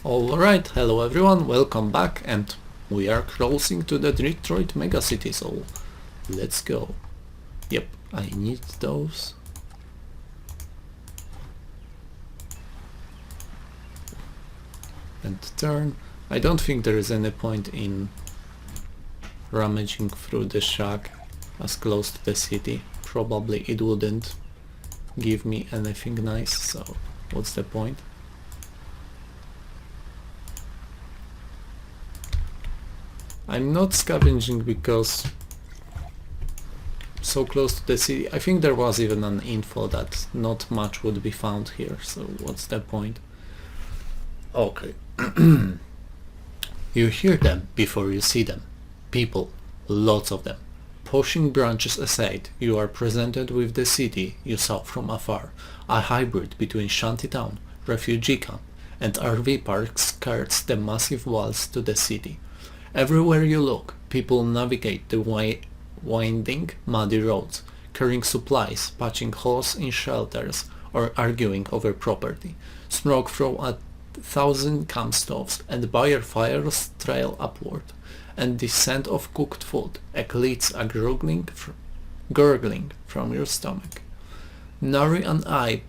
Alright, hello everyone, welcome back, and we are closing to the Detroit megacity, so let's go. Yep, I need those. And turn. I don't think there is any point in rummaging through the shack as close to the city. Probably it wouldn't give me anything nice, so what's the point? I'm not scavenging because so close to the city. I think there was even an info that not much would be found here, so what's the point? Okay. You hear them before you see them. People, lots of them. Pushing branches aside, you are presented with the city you saw from afar, a hybrid between shantytown, refugee camp, and RV park skirts the massive walls to the city. Everywhere you look, people navigate the winding, muddy roads, carrying supplies, patching holes in shelters, or arguing over property. Smoke from 1,000 camp stoves and buyer fires trail upward, and the scent of cooked food eclipses a gurgling from your stomach. Nari and I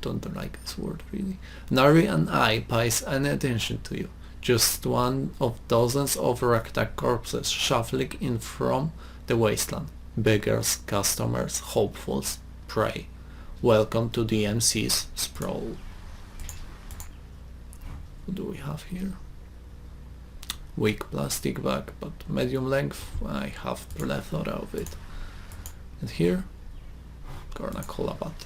don't like this word really. Nari and I pays any attention to you. Just one of dozens of ragtag corpses shuffling in from the wasteland. Beggars, customers, hopefuls, prey. Welcome to the MC's sprawl. What do we have here? Weak plastic bag, but medium length. I have plethora of it. And here, Corna-Cola butt.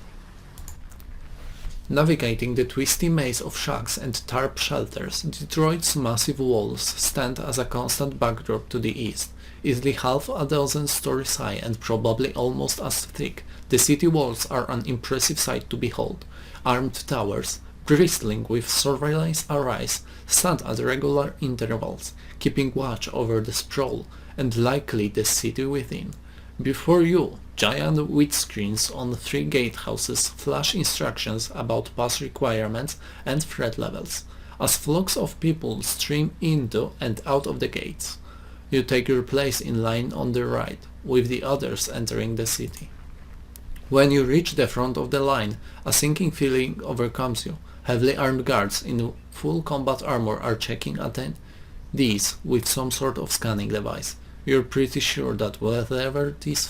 Navigating the twisty maze of shacks and tarp shelters, Detroit's massive walls stand as a constant backdrop to the east. Easily half a dozen stories high and probably almost as thick, the city walls are an impressive sight to behold. Armed towers, bristling with surveillance arrays, stand at regular intervals, keeping watch over the sprawl and likely the city within. Before you, giant windscreens on 3 gatehouses flash instructions about pass requirements and threat levels, as flocks of people stream into and out of the gates. You take your place in line on the right, with the others entering the city. When you reach the front of the line, a sinking feeling overcomes you. Heavily armed guards in full combat armor are checking attendees with some sort of scanning device. You're pretty sure that whatever these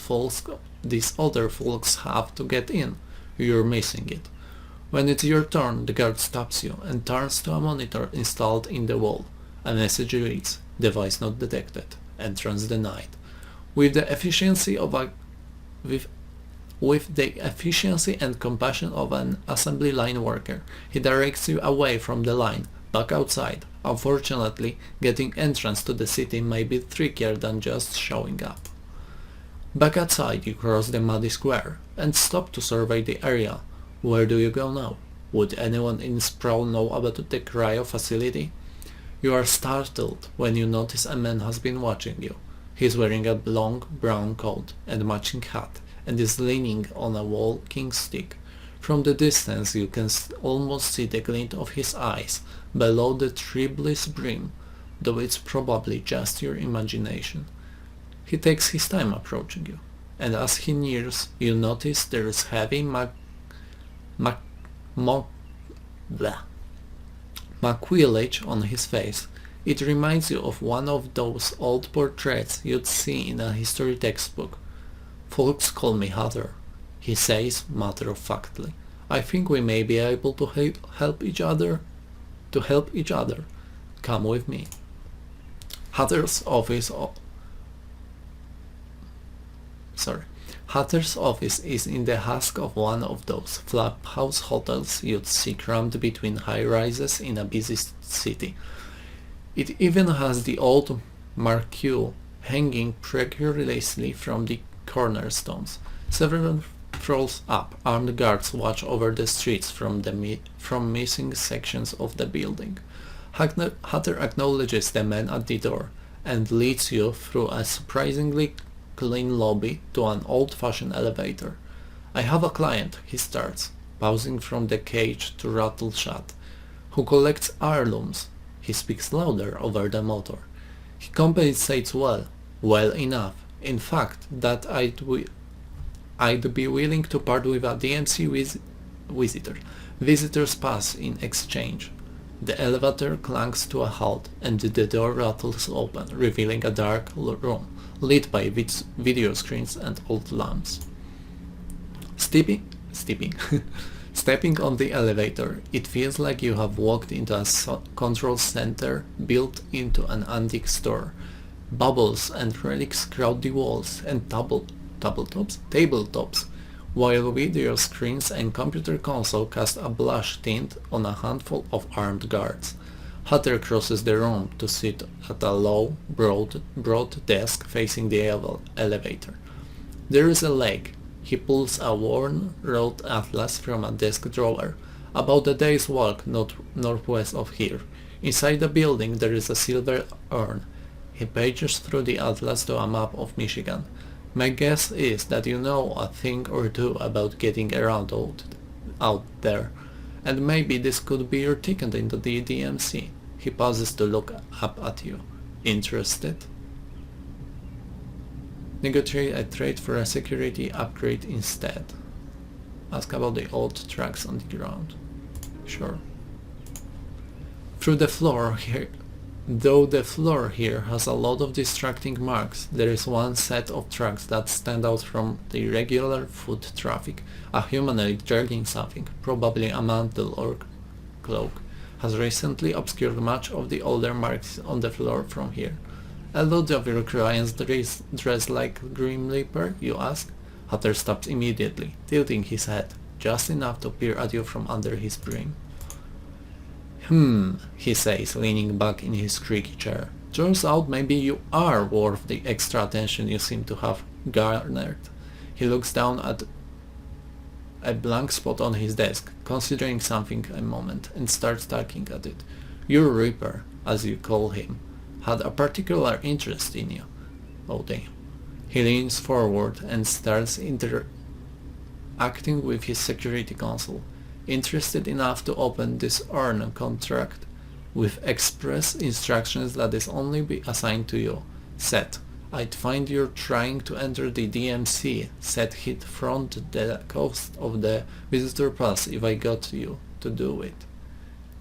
other folks have to get in, you're missing it. When it's your turn, the guard stops you and turns to a monitor installed in the wall. A message reads, "Device not detected. Entrance denied." With the efficiency and compassion of an assembly line worker, he directs you away from the line, back outside. Unfortunately, getting entrance to the city may be trickier than just showing up. Back outside, you cross the muddy square and stop to survey the area. Where do you go now? Would anyone in Sprawl know about the cryo facility? You are startled when you notice a man has been watching you. He's wearing a long brown coat and matching hat and is leaning on a walking stick. From the distance you can almost see the glint of his eyes below the tribulous brim, though it's probably just your imagination. He takes his time approaching you, and as he nears, you notice there is heavy maquillage on his face. It reminds you of one of those old portraits you'd see in a history textbook. "Folks call me Hatter," he says matter-of-factly. "I think we may be able to help each other. Come with me." Hatter's office is in the husk of one of those flaphouse hotels you'd see crammed between high-rises in a busy city. It even has the old marquee hanging precariously from the cornerstones. Several floors up, armed guards watch over the streets from missing sections of the building. Hatter acknowledges the man at the door and leads you through a surprisingly clean lobby to an old-fashioned elevator. "I have a client," he starts, pausing from the cage to rattle shut, who collects heirlooms. He speaks louder over the motor. He compensates well enough, in fact, that I'd be willing to part with a DMC visitor's pass in exchange. The elevator clanks to a halt and the door rattles open, revealing a dark room, lit by video screens and old lamps. Stepping on the elevator, it feels like you have walked into a control center built into an antique store. Bubbles and relics crowd the walls and tabletops, while video screens and computer console cast a blush tint on a handful of armed guards. Hatter crosses the room to sit at a low, broad desk facing the elevator. There is a lake. He pulls a worn road atlas from a desk drawer, about a day's walk northwest of here. Inside the building there is a silver urn. He pages through the atlas to a map of Michigan. My guess is that you know a thing or two about getting around out there, and maybe this could be your ticket into the DMC. He pauses to look up at you. Interested? Negotiate a trade for a security upgrade instead. Ask about the old tracks on the ground. Sure. Though the floor here has a lot of distracting marks, there is one set of tracks that stand out from the regular foot traffic. A humanoid dragging something, probably a mantle or cloak, has recently obscured much of the older marks on the floor from here. A lot of your clients dress like Grim Reaper, you ask? Hatter stops immediately, tilting his head, just enough to peer at you from under his brim. He says, leaning back in his creaky chair. Turns out maybe you are worth the extra attention you seem to have garnered. He looks down at a blank spot on his desk, considering something a moment, and starts talking at it. Your Reaper, as you call him, had a particular interest in you. Oh damn. He leans forward and starts interacting with his security console. Interested enough to open this urn contract with express instructions that is only be assigned to you. Set. I'd find you're trying to enter the DMC. Set he'd front the cost of the visitor pass if I got you to do it.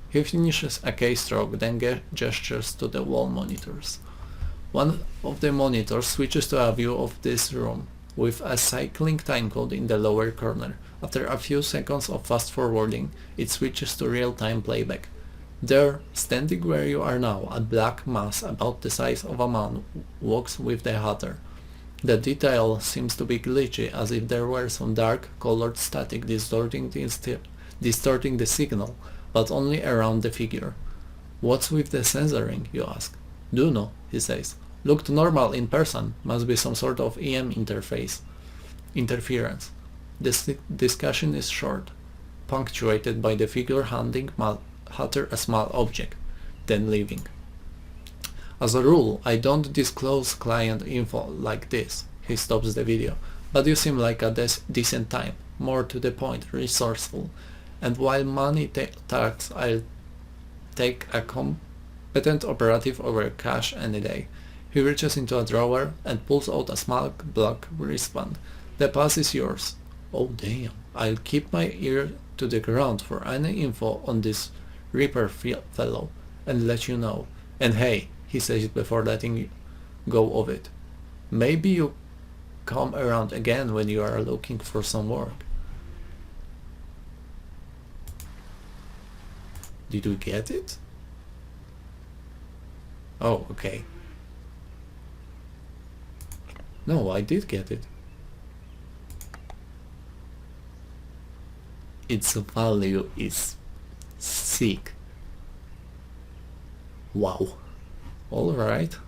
He finishes a keystroke, then gestures to the wall monitors. One of the monitors switches to a view of this room, with a cycling timecode in the lower corner. After a few seconds of fast forwarding, it switches to real-time playback. There, standing where you are now, a black mass about the size of a man walks with the Hatter. The detail seems to be glitchy, as if there were some dark colored static distorting the signal, but only around the figure. What's with the censoring, you ask? Do know, he says. Looked normal in person, must be some sort of EM interference. This discussion is short, punctuated by the figure handing Hatter a small object, then leaving. As a rule, I don't disclose client info like this. He stops the video. But you seem like a decent type, more to the point, resourceful. And while money talks, I'll take a competent operative over cash any day. He reaches into a drawer and pulls out a small black wristband. The pass is yours. Oh damn. I'll keep my ear to the ground for any info on this Reaper fellow and let you know. And hey, he says it before letting go of it. Maybe you come around again when you are looking for some work. Did we get it? Oh, okay. No, I did get it. Its value is sick. Wow. Alright.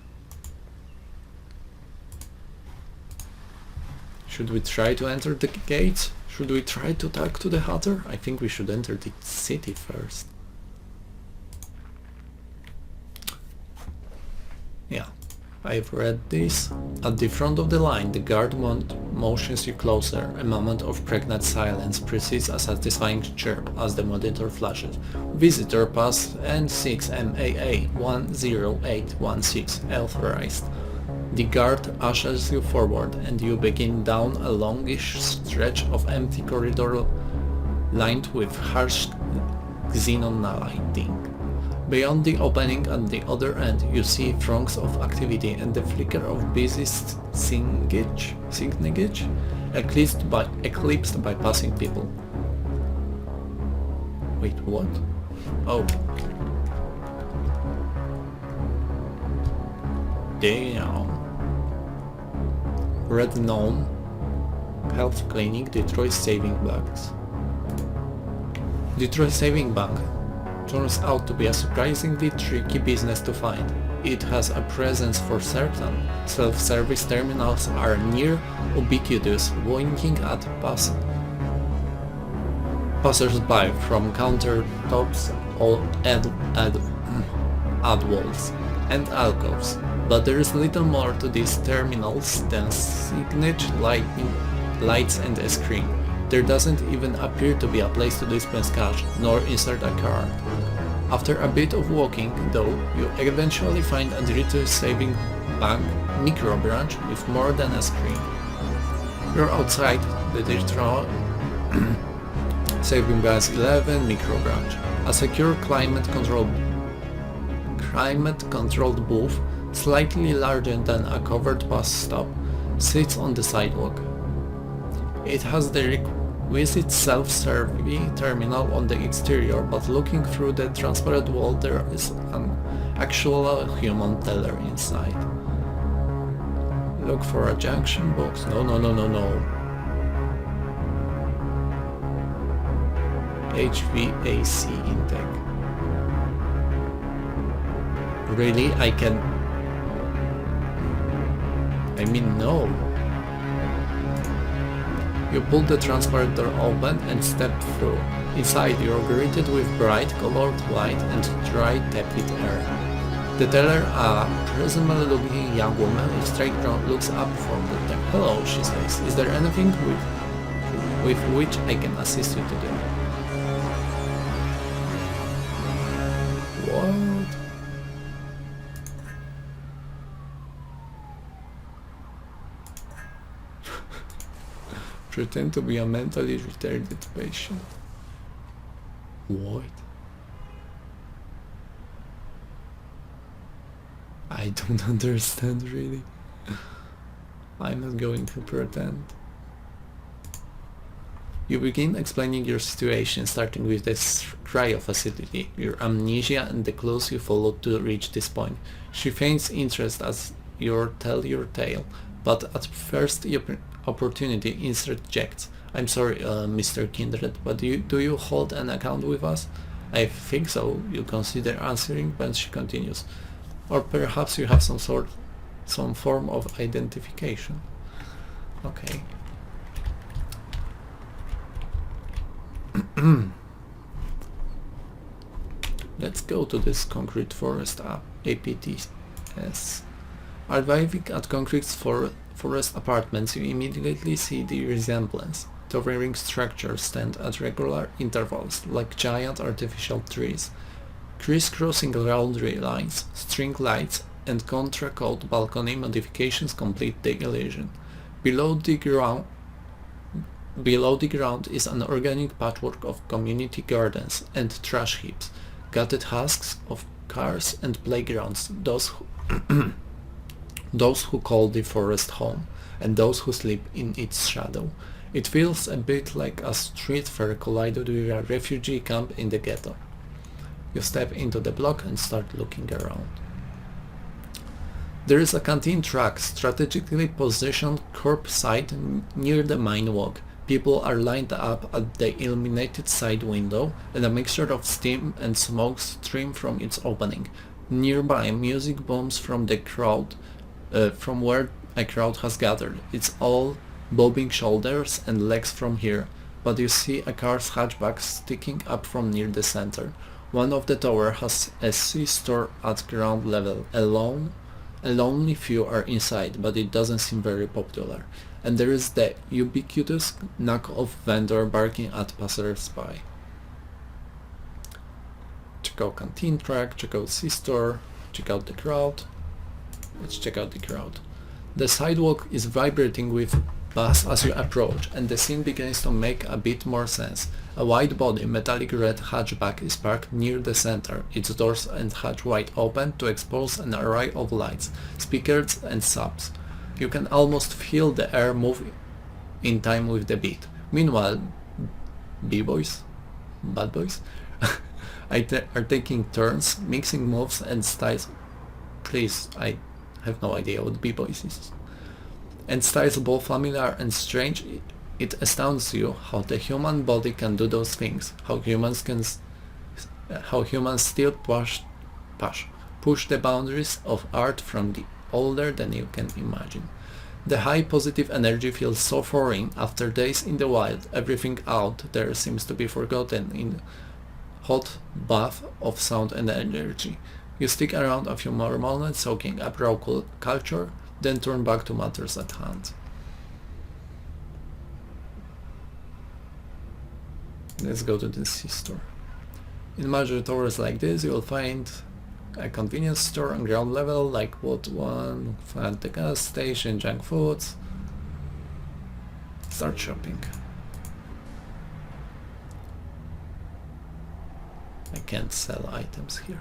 Should we try to enter the gates? Should we try to talk to the Hatter? I think we should enter the city first. Yeah. I've read this. At the front of the line, the guard motions you closer. A moment of pregnant silence precedes a satisfying chirp as the monitor flashes. Visitor pass N6MAA 10816 authorized. The guard ushers you forward and you begin down a longish stretch of empty corridor lined with harsh xenon lighting. Beyond the opening at the other end, you see throngs of activity and the flicker of busy signage eclipsed by passing people. Wait, what? Oh. Damn. Red Gnome Health Clinic, Detroit Saving Banks. Detroit Saving Bank turns out to be a surprisingly tricky business to find. It has a presence for certain. Self-service terminals are near ubiquitous, winking at passers-by from countertops or ad walls and alcoves. But there is little more to these terminals than signage, lights and a screen. There doesn't even appear to be a place to dispense cash, nor insert a card. After a bit of walking, though, you eventually find a Detroit Saving Bank micro branch with more than a screen. You're outside the Detroit Saving Bank's 11 micro branch. A secure climate-controlled booth, slightly larger than a covered bus stop, sits on the sidewalk. It has the requisite self-service terminal on the exterior, but looking through the transparent wall there is an actual human teller inside. Look for a junction box. No. HVAC intake. Really? No. You pull the transparent door open and step through. Inside you're greeted with bright colored light and dry tepid air. The teller, a presentable looking young woman with straight brown, looks up from the deck. Hello, she says. Is there anything with which I can assist you today? What? Pretend to be a mentally retarded patient. What? I don't understand really. I'm not going to pretend. You begin explaining your situation, starting with this cryo facility, your amnesia and the clues you followed to reach this point. She feigns interest as you tell your tale, but at first opportunity interjects. I'm sorry, Mr. Kindred, but do you hold an account with us? I think so. You consider answering, but she continues. Or perhaps you have some form of identification. Okay. Let's go to this Concrete Forest APTS. Arriving at Concrete Forest Apartments, you immediately see the resemblance. Towering structures stand at regular intervals, like giant artificial trees. Crisscrossing laundry lines, string lights, and contra-code balcony modifications complete the illusion. Below the ground is an organic patchwork of community gardens and trash heaps, gutted husks of cars and playgrounds, those who call the forest home, and those who sleep in its shadow. It feels a bit like a street fair collided with a refugee camp in the ghetto. You step into the block and start looking around. There is a canteen truck strategically positioned curbside near the mine walk. People are lined up at the illuminated side window, and a mixture of steam and smoke stream from its opening. Nearby, music booms from the crowd, from where a crowd has gathered. It's all bobbing shoulders and legs from here, but you see a car's hatchback sticking up from near the center. One of the tower has a C-store at ground level, alone and only few are inside, but it doesn't seem very popular. And there is the ubiquitous knock-off vendor barking at passers-by. Check out canteen track, check out C-store, check out the crowd. Let's check out the crowd. The sidewalk is vibrating with bass as you approach, and the scene begins to make a bit more sense. A wide-body metallic red hatchback is parked near the center, its doors and hatch wide open to expose an array of lights, speakers and subs. You can almost feel the air move in time with the beat. Meanwhile, b-boys? Bad boys? are taking turns, mixing moves and styles. Please, I have no idea what b-boys is. And styles both familiar and strange. It astounds you how the human body can do those things, how humans still push the boundaries of art from the older than you can imagine. The high positive energy feels so foreign after days in the wild. Everything out there seems to be forgotten in hot bath of sound and energy. You stick around a few more moments soaking up raw culture, then turn back to matters at hand. Let's go to the C-store. In major towers like this, you'll find a convenience store on ground level, like what one, find the gas station, junk foods. Start shopping. I can't sell items here.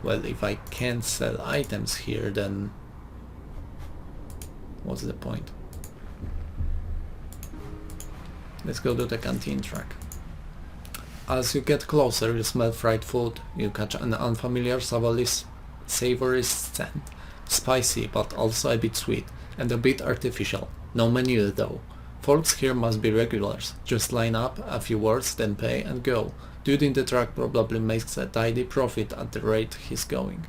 Well, if I can't sell items here, then what's the point? Let's go to the canteen track. As you get closer, you smell fried food. You catch an unfamiliar savory scent. Spicy, but also a bit sweet, and a bit artificial. No menu though. Folks here must be regulars. Just line up, a few words, then pay and go. Dude in the truck probably makes a tidy profit at the rate he's going.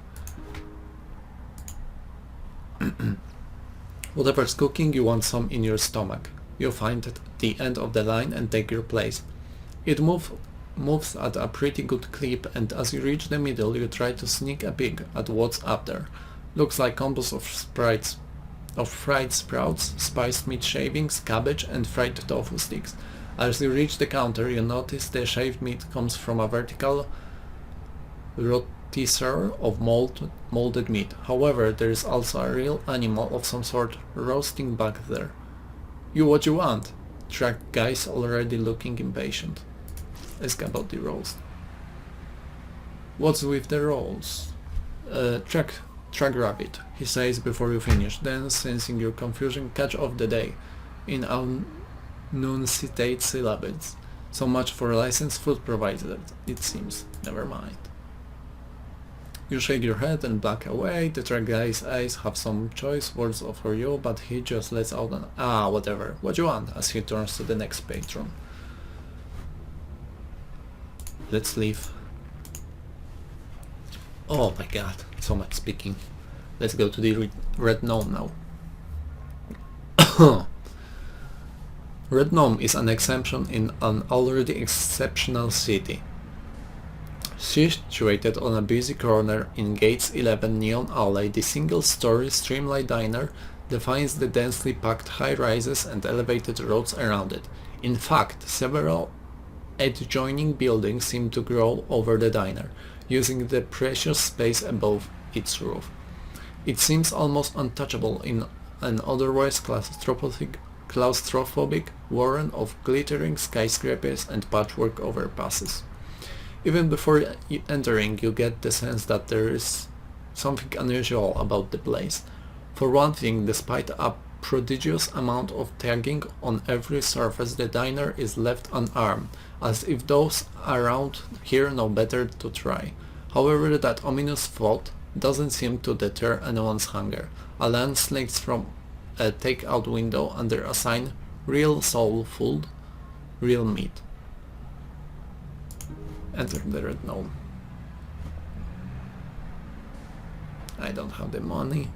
Whatever's cooking, you want some in your stomach. You find the end of the line and take your place. It moves at a pretty good clip, and as you reach the middle, you try to sneak a peek at what's up there. Looks like combos of fried sprouts, spiced meat shavings, cabbage, and fried tofu sticks. As you reach the counter, you notice the shaved meat comes from a vertical rotisserie of molded meat. However, there is also a real animal of some sort roasting back there. You what you want? Truck guy's already looking impatient. Ask about the roast. What's with the rolls? Truck rabbit, he says before you finish, then sensing your confusion, catch of the day in enunciate syllables. So much for licensed food provider, it seems. Never mind. You shake your head and back away. The truck guy's eyes have some choice words for you, but he just lets out an whatever, what you want, as he turns to the next patron. Let's leave. Oh my god, so much speaking. Let's go to the Red Gnome now. Red Gnome is an exception in an already exceptional city. Situated on a busy corner in Gates 11 Neon Alley, the single-story Streamlight Diner defines the densely packed high-rises and elevated roads around it. In fact, several adjoining buildings seem to grow over the diner, using the precious space above its roof. It seems almost untouchable in an otherwise claustrophobic warren of glittering skyscrapers and patchwork overpasses. Even before entering, you get the sense that there is something unusual about the place. For one thing, despite a prodigious amount of tagging on every surface, the diner is left unarmed, as if those around here know better to try. However, that ominous thought doesn't seem to deter anyone's hunger. A land slinks from a take-out window under a sign, "Real soul food, real meat." Enter the Red Gnome. I don't have the money,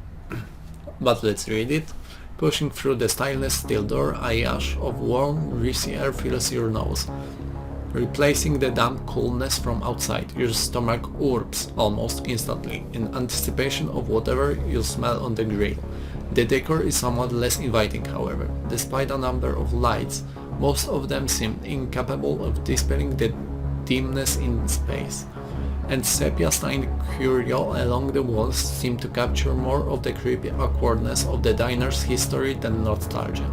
but let's read it. Pushing through the stainless steel door, a yash of warm, greasy air fills your nose. replacing the damp coolness from outside. Your stomach urges almost instantly, in anticipation of whatever you smell on the grill. The decor is somewhat less inviting, however. Despite a number of lights, most of them seem incapable of dispelling the dimness in space, and sepia-stained curio along the walls seem to capture more of the creepy awkwardness of the diner's history than nostalgia.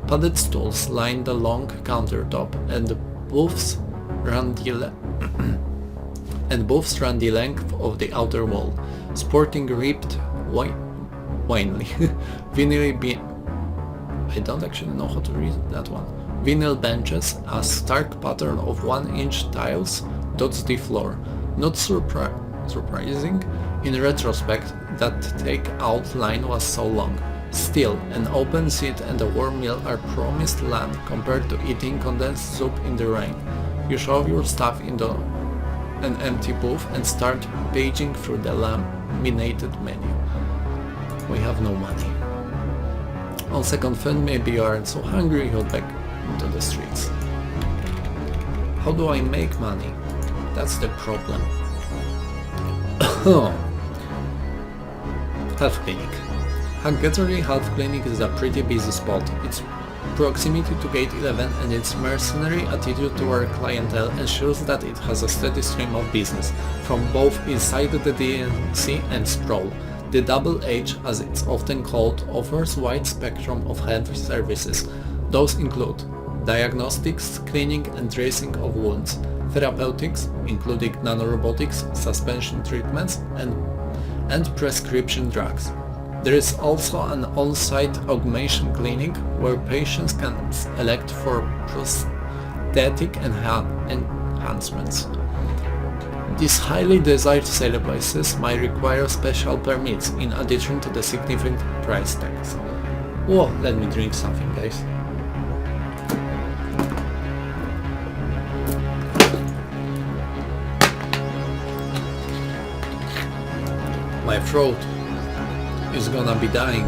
Padded stools line the long countertop, and booths run the length of the outer wall, sporting ripped I don't actually know how to read that one. Vinyl benches, a stark pattern of 1-inch tiles dots the floor. Not surprising in retrospect that take-out line was so long. Still, an open seat and a warm meal are promised land compared to eating condensed soup in the rain. You shove your stuff into an empty booth and start paging through the laminated menu. We have no money. On second thought, maybe you aren't so hungry, you'll back into the streets. How do I make money? That's the problem. Health clinic. Hungary Health Clinic is a pretty busy spot. Its proximity to Gate 11 and its mercenary attitude toward clientele ensures that it has a steady stream of business, from both inside the DNC and Stroll. The Double H, as it's often called, offers a wide spectrum of health services. Those include diagnostics, cleaning and dressing of wounds, therapeutics, including nanorobotics, suspension treatments, and prescription drugs. There is also an on-site augmentation clinic where patients can elect for prosthetic enhancements. These highly desired services might require special permits in addition to the significant price tags. Whoa, let me drink something, guys. My throat is gonna be dying.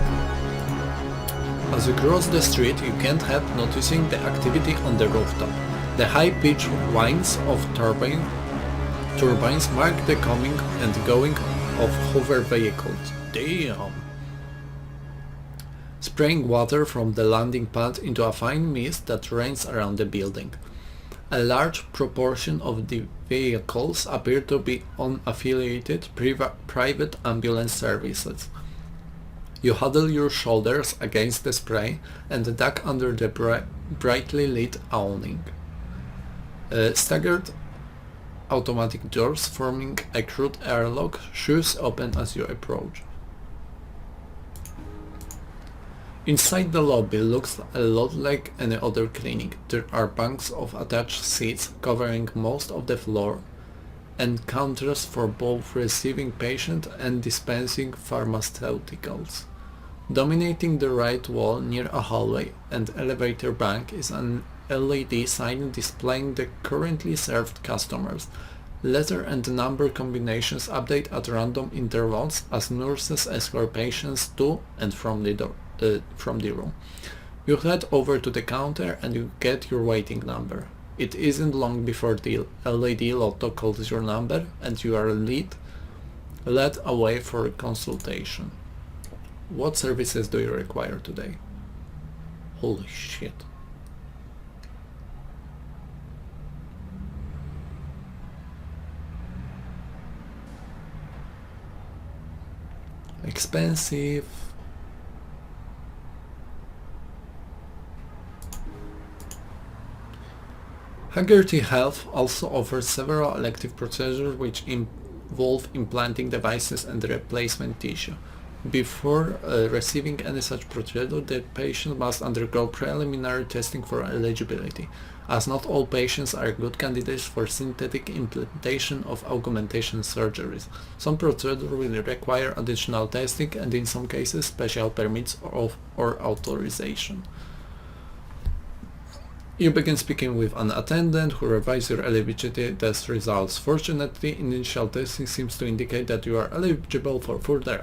As you cross the street, you can't help noticing the activity on the rooftop. The high-pitched whines of turbines mark the coming and going of hover vehicles. Damn! Spraying water from the landing pad into a fine mist that rains around the building. A large proportion of the vehicles appear to be unaffiliated private ambulance services. You huddle your shoulders against the spray and duck under the brightly lit awning. Staggered automatic doors forming a crude airlock shoes open as you approach. Inside the lobby looks a lot like any other clinic. There are bunks of attached seats covering most of the floor and counters for both receiving patient and dispensing pharmaceuticals. Dominating the right wall near a hallway and elevator bank is an LED sign displaying the currently served customers. Letter and number combinations update at random intervals as nurses escort patients to and from the room. You head over to the counter and you get your waiting number. It isn't long before the LED lotto calls your number and you are led away for a consultation. What services do you require today? Holy shit. Expensive. Haggerty Health also offers several elective procedures which involve implanting devices and replacement tissue. Before receiving any such procedure, the patient must undergo preliminary testing for eligibility, as not all patients are good candidates for synthetic implantation of augmentation surgeries. Some procedures will require additional testing and in some cases special permits or authorization. You begin speaking with an attendant who revises your eligibility test results. Fortunately, initial testing seems to indicate that you are eligible for further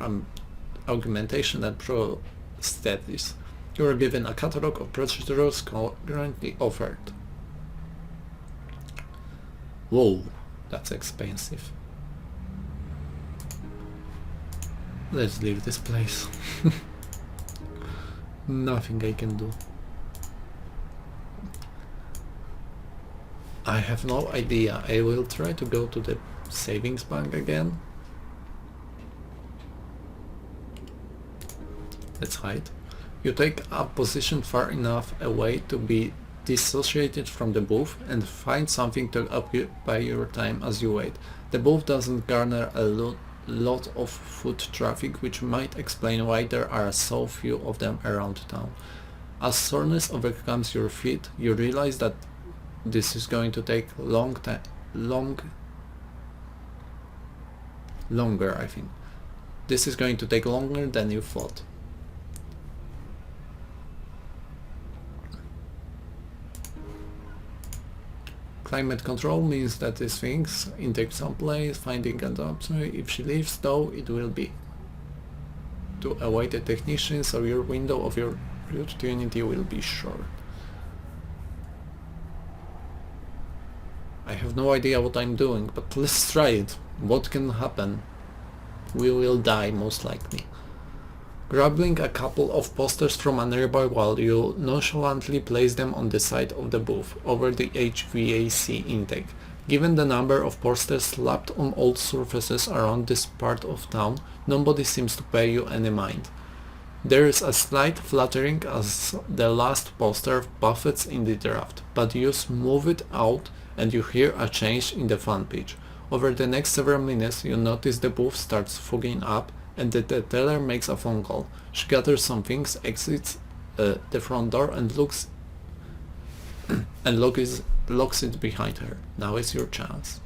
augmentation and prosthesis. You are given a catalog of procedures currently offered. Whoa, that's expensive. Let's leave this place. Nothing I can do. I have no idea. I will try to go to the savings bank again. Let's hide. You take a position far enough away to be dissociated from the booth and find something to occupy your time as you wait. The booth doesn't garner a lot of foot traffic, which might explain why there are so few of them around town. As soreness overcomes your feet, you realize that this is going to take longer, I think. This is going to take longer than you thought. Climate control means that these things intake some place, finding an option. If she leaves though, it will be to await a technician, so your window of your opportunity will be short. I have no idea what I'm doing, but let's try it. What can happen? We will die, most likely. Grabbing a couple of posters from a nearby wall, you nonchalantly place them on the side of the booth, over the HVAC intake. Given the number of posters slapped on all surfaces around this part of town, nobody seems to pay you any mind. There is a slight fluttering as the last poster buffets in the draft, but you smooth it out and you hear a change in the fan pitch. Over the next several minutes you notice the booth starts fogging up and the teller makes a phone call. She gathers some things, exits the front door and locks it behind her. Now is your chance.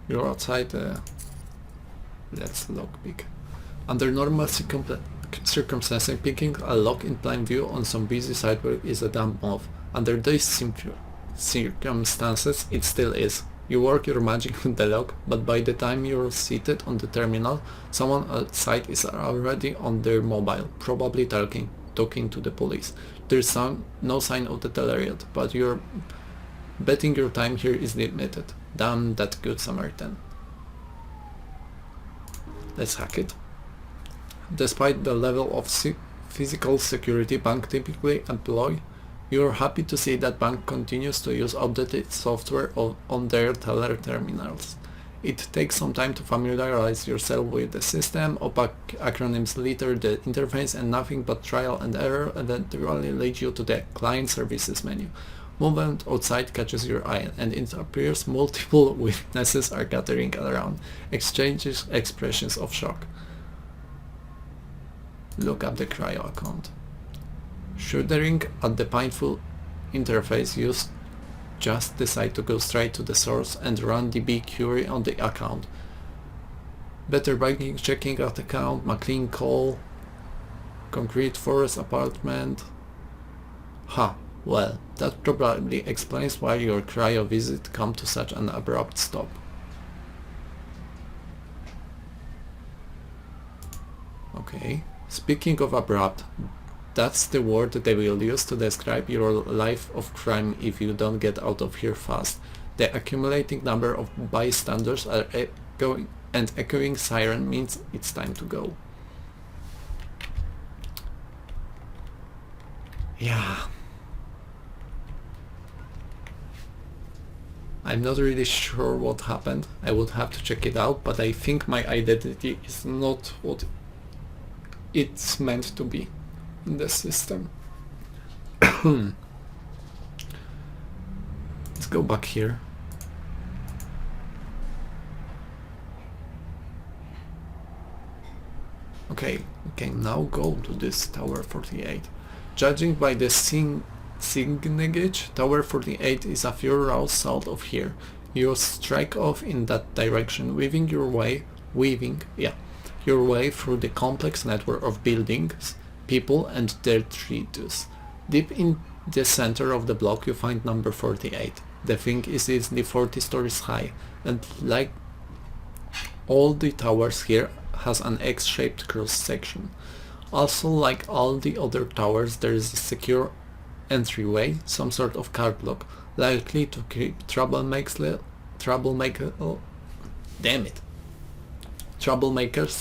You're outside. Let's lockpick. Under normal circumstances, picking a lock in plain view on some busy sidewalk is a dumb move. Under these circumstances, it still is. You work your magic with the lock, but by the time you're seated on the terminal, someone outside is already on their mobile, probably talking to the police. There's no sign of the teller yet, but you're betting your time here is limited. Damn that good Samaritan. Let's hack it. Despite the level of physical security banks typically employ, you're happy to see that bank continues to use updated software on their teller terminals. It takes some time to familiarize yourself with the system. Opaque acronyms litter the interface and nothing but trial and error eventually lead you to the client services menu. Movement outside catches your eye and it appears multiple witnesses are gathering around, exchanges expressions of shock. Look up the cryo account. Shuddering at the painful interface, you just decide to go straight to the source and run DB query on the account. Better banking, checking out account, McLean call, concrete forest apartment. Well, that probably explains why your cryo visit come to such an abrupt stop. Okay, speaking of abrupt, that's the word they will use to describe your life of crime if you don't get out of here fast. The accumulating number of bystanders are echoing siren means it's time to go. Yeah. I'm not really sure what happened. I would have to check it out, but I think my identity is not what it's meant to be in the system. Let's go back here. Okay, we can now go to this Tower 48. Judging by the signage, Tower 48 is a few rows south of here. You strike off in that direction, weaving your way through the complex network of buildings, people and their trees. Deep in the center of the block you find number 48. The thing is easily 40 stories high, and like all the towers here, has an X-shaped cross section. Also, like all the other towers, there is a secure entryway, some sort of card lock, likely to keep troublemakers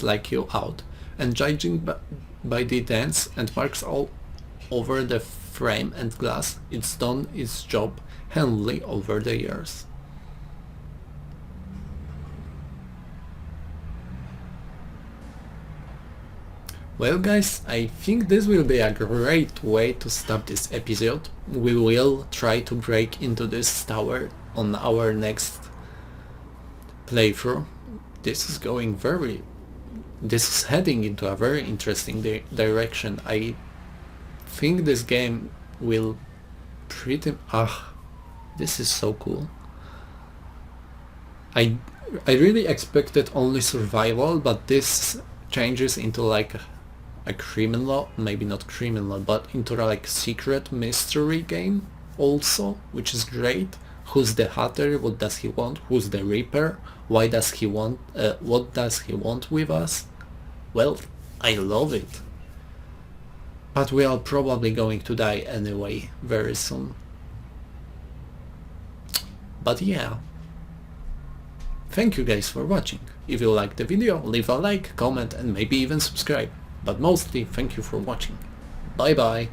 like you out, and judging by the dents and marks all over the frame and glass, it's done its job handily over the years. Well guys, I think this will be a great way to start this episode. We will try to break into this tower on our next playthrough. This is heading into a very interesting direction. I think this game will this is so cool. I really expected only survival, but this changes into like a criminal, maybe not criminal, but into a like secret mystery game also, which is great. Who's the Hatter? What does he want? Who's the Reaper? Why does he want? What does he want with us? Well, I love it. But we are probably going to die anyway very soon. But yeah. Thank you guys for watching. If you liked the video, leave a like, comment and maybe even subscribe. But mostly, thank you for watching. Bye bye.